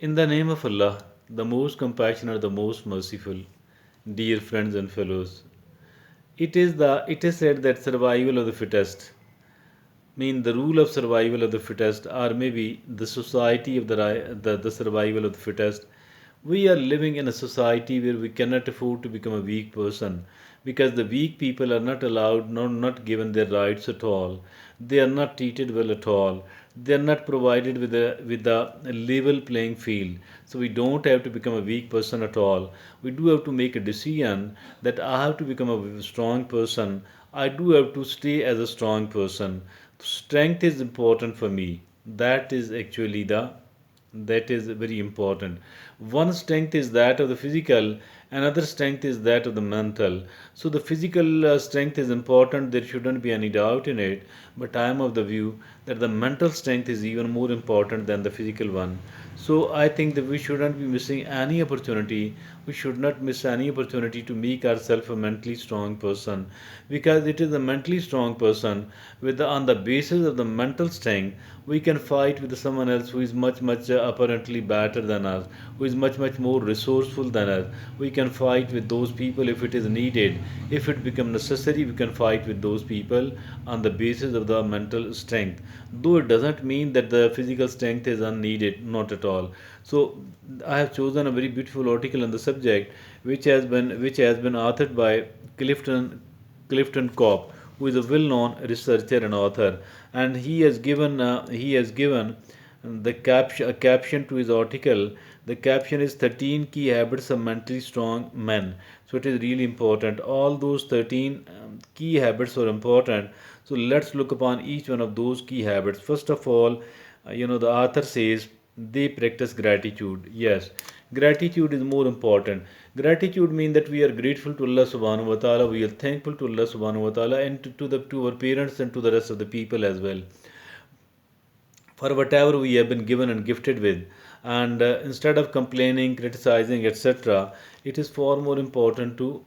In the name of Allah, the most compassionate, the most merciful, dear friends and fellows, it is said that survival of the fittest, mean the rule of survival of the fittest, or maybe the society of the survival of the fittest. We are living in a society where we cannot afford to become a weak person because the weak people are not allowed, not given their rights at all. They are not treated well at all. They are not provided with a level playing field. So we don't have to become a weak person at all. We do have to make a decision that I have to become a strong person. I do have to stay as a strong person. Strength is important for me. That is actually that is very important. One strength is that of the physical, another strength is that of the mental. So the physical strength is important, there shouldn't be any doubt in it, but I am of the view that the mental strength is even more important than the physical one. So I think that we shouldn't be missing any opportunity. We should not miss any opportunity to make ourselves a mentally strong person, because it is a mentally strong person with on the basis of the mental strength we can fight with someone else who is much apparently better than us, who is much more resourceful than us. We can fight with those people if it is needed. If it becomes necessary, we can fight with those people on the basis of the mental strength. Though it doesn't mean that the physical strength is unneeded, not at all. So I have chosen a very beautiful article on the subject, which has been authored by Clifton Copp, who is a well-known researcher and author, and he has given the caption a caption to his article. The caption is 13 key habits of mentally strong men. So it is really important. All those 13 key habits are important. So let's look upon each one of those key habits. First of all, the author says they practice gratitude. Yes, gratitude is more important. Gratitude means that we are grateful to Allah subhanahu wa ta'ala, we are thankful to Allah subhanahu wa ta'ala, and to our parents and to the rest of the people as well for whatever we have been given and gifted with. And instead of complaining, criticizing, etc., it is far more important to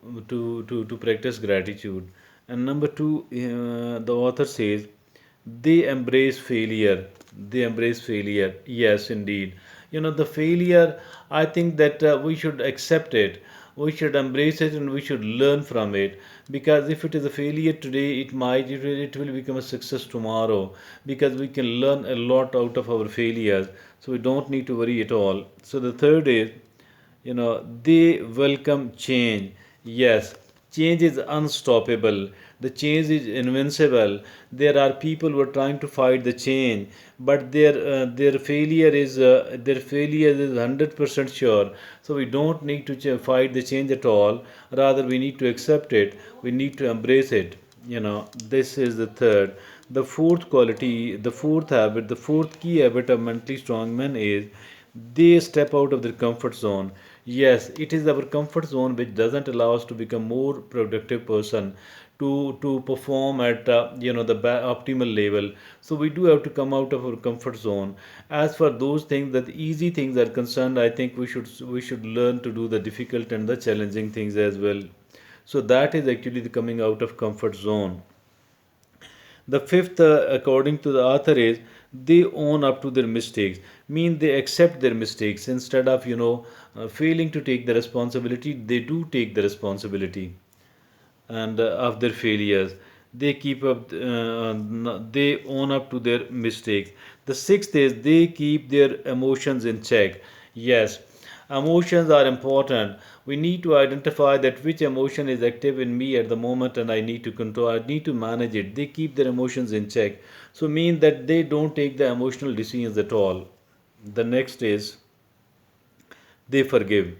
practice gratitude. And number two, the author says they embrace failure. They embrace failure. Yes, indeed. The failure, I think that we should accept it, we should embrace it, and we should learn from it, because if it is a failure today, it will become a success tomorrow, because we can learn a lot out of our failures. So we don't need to worry at all. So the third is, they welcome change. Yes, change is unstoppable, the change is invincible. There are people who are trying to fight the change, but their failure is 100% sure. So we don't need to fight the change at all. Rather, we need to accept it, we need to embrace it. This is the third. The fourth key habit of mentally strong men is they step out of their comfort zone. Yes, it is our comfort zone which doesn't allow us to become more productive person, to perform at optimal level. So we do have to come out of our comfort zone. As for those things that easy things are concerned, I think we should learn to do the difficult and the challenging things as well. So that is actually the coming out of comfort zone. The fifth, according to the author, is they own up to their mistakes. Mean they accept their mistakes instead of failing to take the responsibility. They do take the responsibility and of their failures. They keep up. They own up to their mistakes. The sixth is they keep their emotions in check. Yes, emotions are important. We need to identify that which emotion is active in me at the moment, and I need to control. I need to manage it. They keep their emotions in check. So mean that they don't take the emotional decisions at all. The next is they forgive.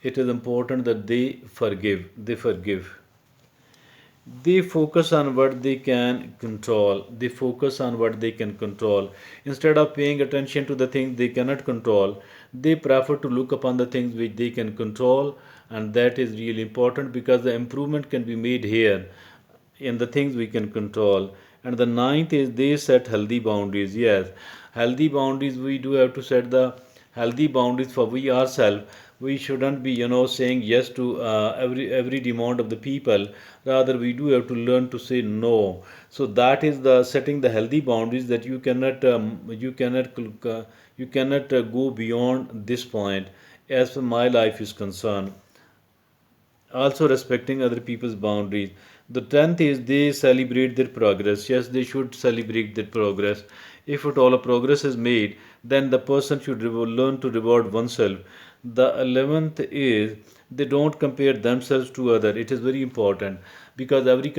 It is important that they forgive. They forgive. They focus on what they can control. They focus on what they can control. Instead of paying attention to the things they cannot control, they prefer to look upon the things which they can control, and that is really important because the improvement can be made here in the things we can control. And the ninth is they set healthy boundaries. Yes, healthy boundaries, we do have to set the healthy boundaries for we ourselves. We shouldn't be, saying yes to every demand of the people. Rather, we do have to learn to say no. So that is the setting the healthy boundaries, that you cannot go beyond this point. As for my life is concerned, also respecting other people's boundaries. The 10th is they celebrate their progress. Yes, they should celebrate their progress. If at all a progress is made, then the person should learn to reward oneself. The 11th is they don't compare themselves to other. It is very important, because every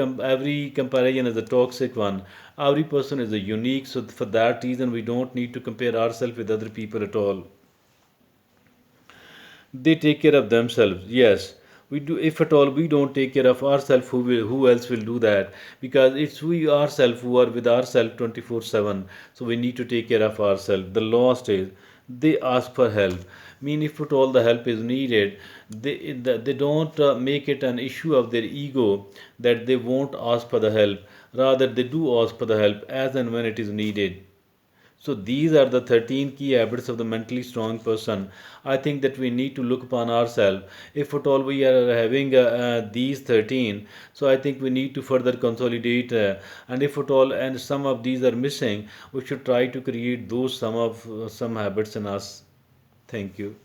comparison is a toxic one. Every person is a unique. So for that reason, we don't need to compare ourselves with other people at all. They take care of themselves. Yes, we do. If at all we don't take care of ourselves, who else will do that? Because it's we ourselves who are with ourselves 24/7. So we need to take care of ourselves. The last is they ask for help. Mean, if at all the help is needed, they don't make it an issue of their ego that they won't ask for the help. Rather, they do ask for the help as and when it is needed. So these are the 13 key habits of the mentally strong person. I think that we need to look upon ourselves. If at all we are having these 13, so I think we need to further consolidate. And if at all and some of these are missing, we should try to create those some habits in us. Thank you.